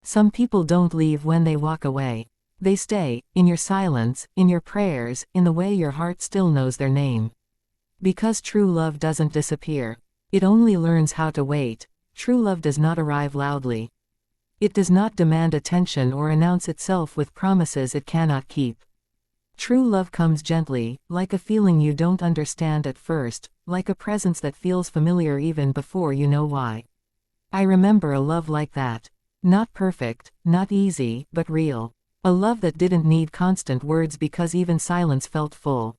Some people don't leave when they walk away. They stay, in your silence, in your prayers, in the way your heart still knows their name. Because true love doesn't disappear. It only learns how to wait. True love does not arrive loudly. It does not demand attention or announce itself with promises it cannot keep. True love comes gently, like a feeling you don't understand at first, like a presence that feels familiar even before you know why. I remember a love like that. Not perfect, not easy, but real. A love that didn't need constant words because even silence felt full.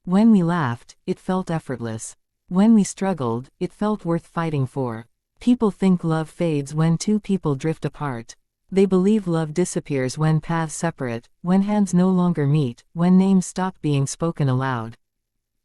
When we laughed, it felt effortless. When we struggled, it felt worth fighting for. People think love fades when two people drift apart. They believe love disappears when paths separate, when hands no longer meet, when names stop being spoken aloud.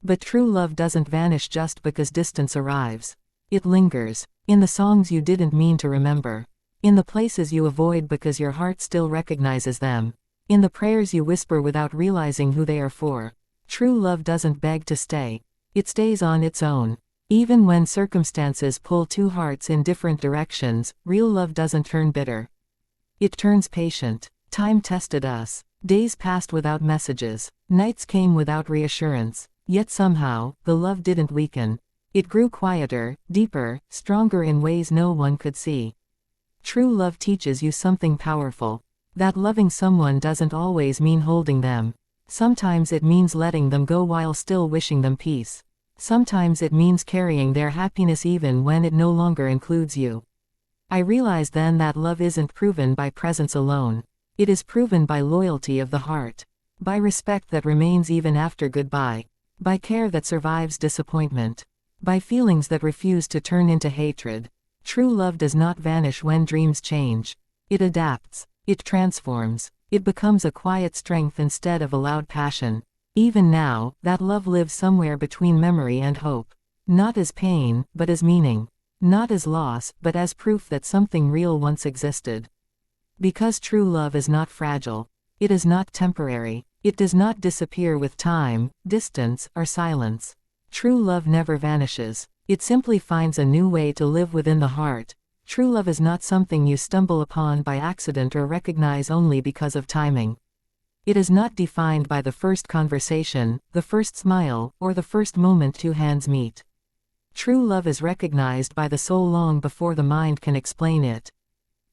But true love doesn't vanish just because distance arrives. It lingers. In the songs you didn't mean to remember. In the places you avoid because your heart still recognizes them. In the prayers you whisper without realizing who they are for. True love doesn't beg to stay. It stays on its own. Even when circumstances pull two hearts in different directions, real love doesn't turn bitter. It turns patient. Time tested us. Days passed without messages. Nights came without reassurance. Yet somehow, the love didn't weaken. It grew quieter, deeper, stronger in ways no one could see. True love teaches you something powerful. That loving someone doesn't always mean holding them. Sometimes it means letting them go while still wishing them peace. Sometimes it means carrying their happiness even when it no longer includes you. I realized then that love isn't proven by presence alone. It is proven by loyalty of the heart. By respect that remains even after goodbye. By care that survives disappointment. By feelings that refuse to turn into hatred. True love does not vanish when dreams change. It adapts. It transforms. It becomes a quiet strength instead of a loud passion. Even now, that love lives somewhere between memory and hope. Not as pain, but as meaning. Not as loss, but as proof that something real once existed. Because true love is not fragile. It is not temporary. It does not disappear with time, distance, or silence. True love never vanishes. It simply finds a new way to live within the heart. True love is not something you stumble upon by accident or recognize only because of timing. It is not defined by the first conversation, the first smile, or the first moment two hands meet. True love is recognized by the soul long before the mind can explain it.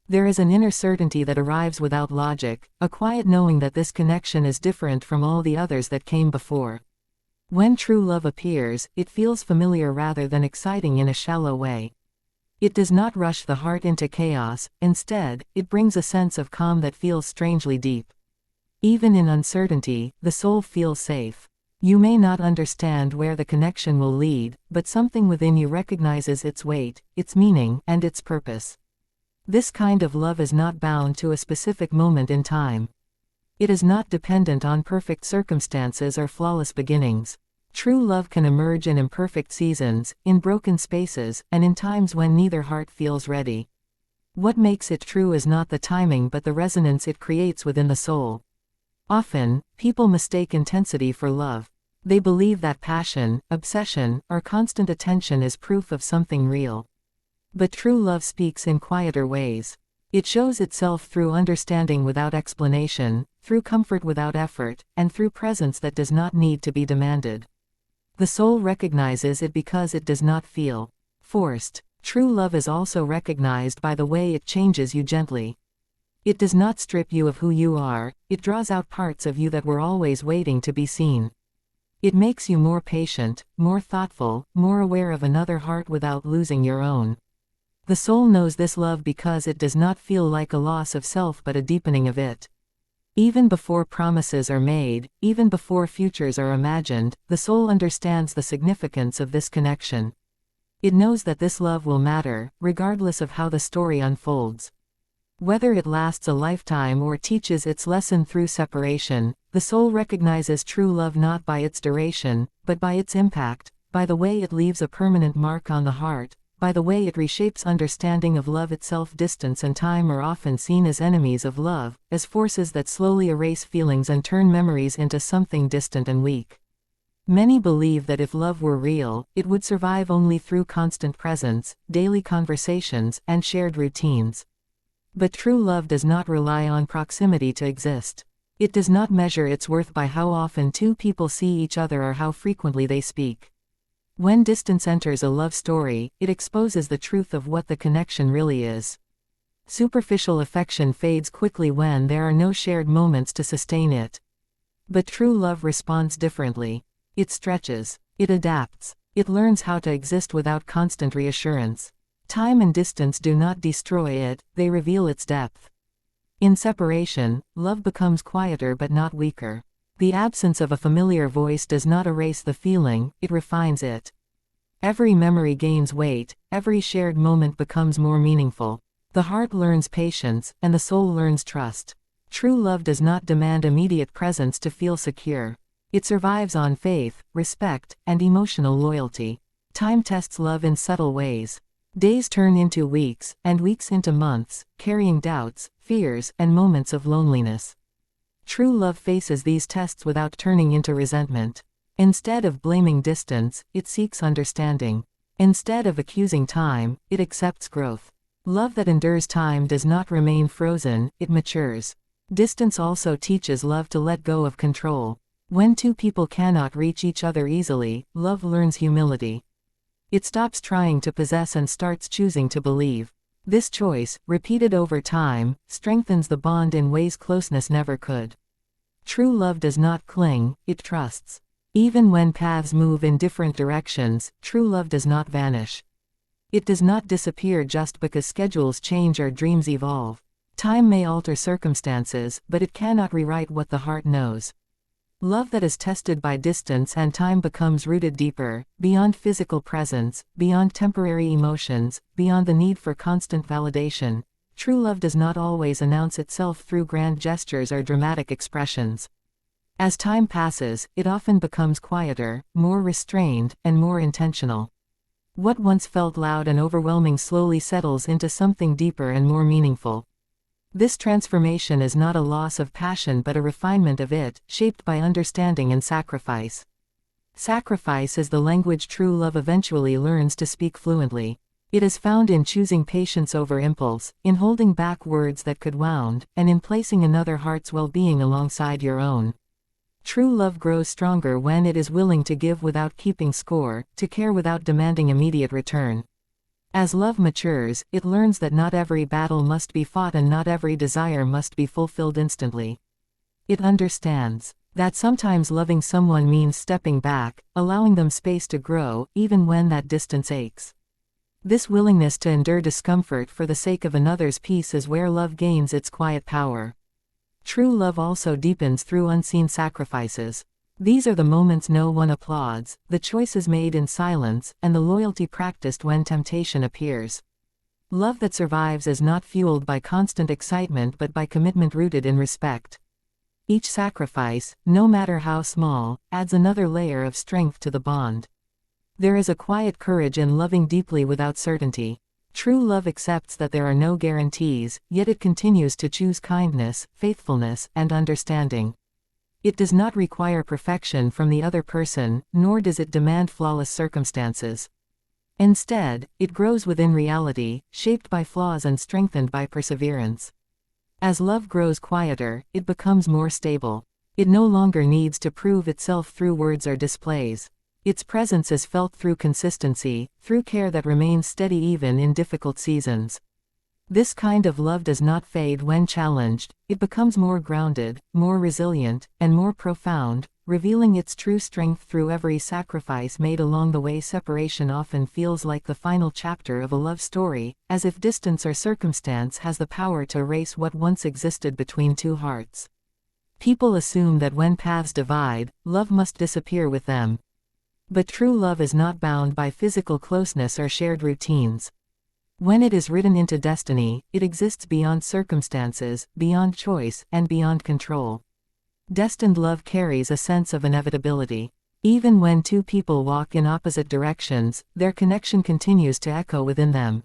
There is an inner certainty that arrives without logic, a quiet knowing that this connection is different from all the others that came before. When true love appears, it feels familiar rather than exciting in a shallow way. It does not rush the heart into chaos, instead, it brings a sense of calm that feels strangely deep. Even in uncertainty, the soul feels safe. You may not understand where the connection will lead, but something within you recognizes its weight, its meaning, and its purpose. This kind of love is not bound to a specific moment in time. It is not dependent on perfect circumstances or flawless beginnings. True love can emerge in imperfect seasons, in broken spaces, and in times when neither heart feels ready. What makes it true is not the timing but the resonance it creates within the soul. Often, people mistake intensity for love. They believe that passion, obsession, or constant attention is proof of something real. But true love speaks in quieter ways. It shows itself through understanding without explanation, through comfort without effort, and through presence that does not need to be demanded. The soul recognizes it because it does not feel forced. True love is also recognized by the way it changes you gently. It does not strip you of who you are, it draws out parts of you that were always waiting to be seen. It makes you more patient, more thoughtful, more aware of another heart without losing your own. The soul knows this love because it does not feel like a loss of self but a deepening of it. Even before promises are made, even before futures are imagined, the soul understands the significance of this connection. It knows that this love will matter, regardless of how the story unfolds. Whether it lasts a lifetime or teaches its lesson through separation, the soul recognizes true love not by its duration, but by its impact, by the way it leaves a permanent mark on the heart, by the way it reshapes understanding of love itself. Distance and time are often seen as enemies of love, as forces that slowly erase feelings and turn memories into something distant and weak. Many believe that if love were real, it would survive only through constant presence, daily conversations, and shared routines. But true love does not rely on proximity to exist. It does not measure its worth by how often two people see each other or how frequently they speak. When distance enters a love story, it exposes the truth of what the connection really is. Superficial affection fades quickly when there are no shared moments to sustain it. But true love responds differently. It stretches. It adapts. It learns how to exist without constant reassurance. Time and distance do not destroy it, they reveal its depth. In separation, love becomes quieter but not weaker. The absence of a familiar voice does not erase the feeling, it refines it. Every memory gains weight, every shared moment becomes more meaningful. The heart learns patience, and the soul learns trust. True love does not demand immediate presence to feel secure. It survives on faith, respect, and emotional loyalty. Time tests love in subtle ways. Days turn into weeks, and weeks into months, carrying doubts, fears, and moments of loneliness. True love faces these tests without turning into resentment. Instead of blaming distance, it seeks understanding. Instead of accusing time, it accepts growth. Love that endures time does not remain frozen, it matures. Distance also teaches love to let go of control. When two people cannot reach each other easily, love learns humility. It stops trying to possess and starts choosing to believe. This choice, repeated over time, strengthens the bond in ways closeness never could. True love does not cling, it trusts. Even when paths move in different directions, true love does not vanish. It does not disappear just because schedules change or dreams evolve. Time may alter circumstances, but it cannot rewrite what the heart knows. Love that is tested by distance and time becomes rooted deeper, beyond physical presence, beyond temporary emotions, beyond the need for constant validation. True love does not always announce itself through grand gestures or dramatic expressions. As time passes, it often becomes quieter, more restrained, and more intentional. What once felt loud and overwhelming slowly settles into something deeper and more meaningful. This transformation is not a loss of passion but a refinement of it, shaped by understanding and sacrifice. Sacrifice is the language true love eventually learns to speak fluently. It is found in choosing patience over impulse, in holding back words that could wound, and in placing another heart's well-being alongside your own. True love grows stronger when it is willing to give without keeping score, to care without demanding immediate return. As love matures, it learns that not every battle must be fought and not every desire must be fulfilled instantly. It understands that sometimes loving someone means stepping back, allowing them space to grow, even when that distance aches. This willingness to endure discomfort for the sake of another's peace is where love gains its quiet power. True love also deepens through unseen sacrifices. These are the moments no one applauds, the choices made in silence, and the loyalty practiced when temptation appears. Love that survives is not fueled by constant excitement but by commitment rooted in respect. Each sacrifice, no matter how small, adds another layer of strength to the bond. There is a quiet courage in loving deeply without certainty. True love accepts that there are no guarantees, yet it continues to choose kindness, faithfulness, and understanding. It does not require perfection from the other person, nor does it demand flawless circumstances. Instead, it grows within reality, shaped by flaws and strengthened by perseverance. As love grows quieter, it becomes more stable. It no longer needs to prove itself through words or displays. Its presence is felt through consistency, through care that remains steady even in difficult seasons. This kind of love does not fade when challenged, it becomes more grounded, more resilient, and more profound, revealing its true strength through every sacrifice made along the way. Separation often feels like the final chapter of a love story, as if distance or circumstance has the power to erase what once existed between two hearts. People assume that when paths divide, love must disappear with them. But true love is not bound by physical closeness or shared routines. When it is written into destiny, it exists beyond circumstances, beyond choice, and beyond control. Destined love carries a sense of inevitability. Even when two people walk in opposite directions, their connection continues to echo within them.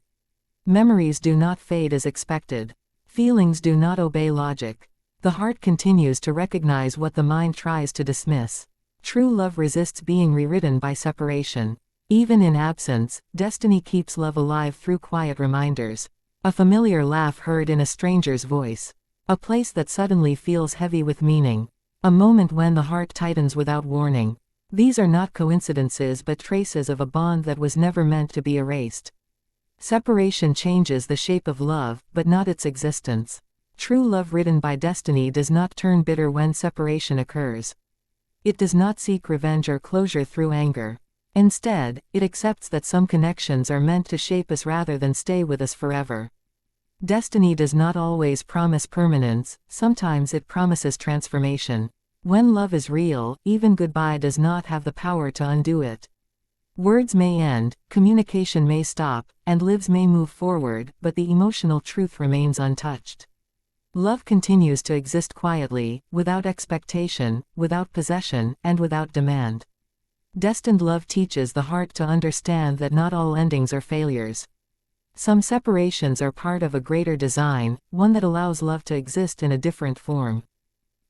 Memories do not fade as expected. Feelings do not obey logic. The heart continues to recognize what the mind tries to dismiss. True love resists being rewritten by separation. Even in absence, destiny keeps love alive through quiet reminders. A familiar laugh heard in a stranger's voice. A place that suddenly feels heavy with meaning. A moment when the heart tightens without warning. These are not coincidences but traces of a bond that was never meant to be erased. Separation changes the shape of love, but not its existence. True love written by destiny does not turn bitter when separation occurs. It does not seek revenge or closure through anger. Instead, it accepts that some connections are meant to shape us rather than stay with us forever. Destiny does not always promise permanence, sometimes it promises transformation. When love is real, even goodbye does not have the power to undo it. Words may end, communication may stop, and lives may move forward, but the emotional truth remains untouched. Love continues to exist quietly, without expectation, without possession, and without demand. Destined love teaches the heart to understand that not all endings are failures. Some separations are part of a greater design, one that allows love to exist in a different form.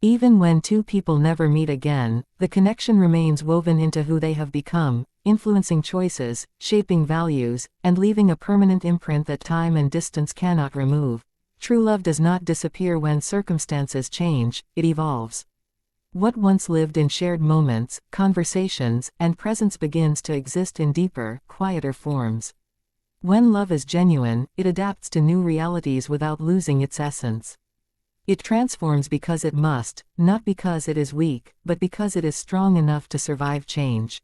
Even when two people never meet again, the connection remains woven into who they have become, influencing choices, shaping values, and leaving a permanent imprint that time and distance cannot remove. True love does not disappear when circumstances change, it evolves. What once lived in shared moments, conversations, and presence begins to exist in deeper, quieter forms. When love is genuine, it adapts to new realities without losing its essence. It transforms because it must, not because it is weak, but because it is strong enough to survive change.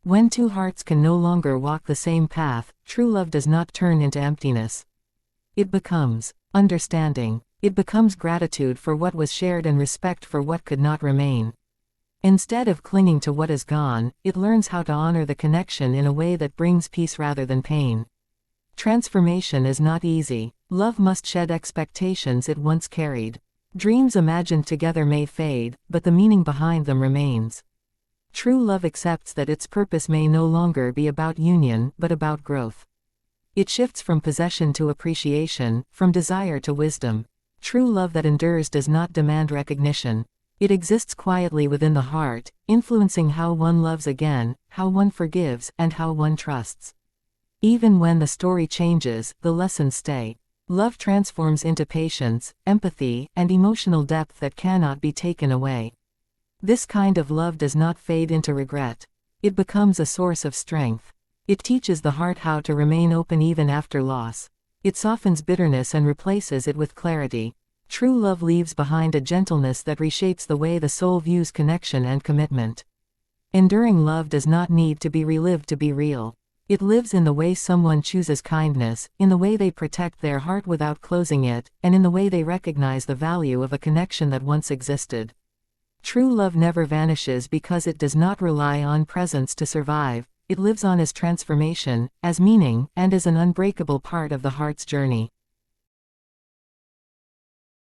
When two hearts can no longer walk the same path, true love does not turn into emptiness. It becomes understanding. It becomes gratitude for what was shared and respect for what could not remain. Instead of clinging to what is gone, it learns how to honor the connection in a way that brings peace rather than pain. Transformation is not easy. Love must shed expectations it once carried. Dreams imagined together may fade, but the meaning behind them remains. True love accepts that its purpose may no longer be about union, but about growth. It shifts from possession to appreciation, from desire to wisdom. True love that endures does not demand recognition. It exists quietly within the heart, influencing how one loves again, how one forgives, and how one trusts. Even when the story changes, the lessons stay. Love transforms into patience, empathy, and emotional depth that cannot be taken away. This kind of love does not fade into regret. It becomes a source of strength. It teaches the heart how to remain open even after loss. It softens bitterness and replaces it with clarity. True love leaves behind a gentleness that reshapes the way the soul views connection and commitment. Enduring love does not need to be relived to be real. It lives in the way someone chooses kindness, in the way they protect their heart without closing it, and in the way they recognize the value of a connection that once existed. True love never vanishes because it does not rely on presence to survive. It lives on as transformation, as meaning, and as an unbreakable part of the heart's journey.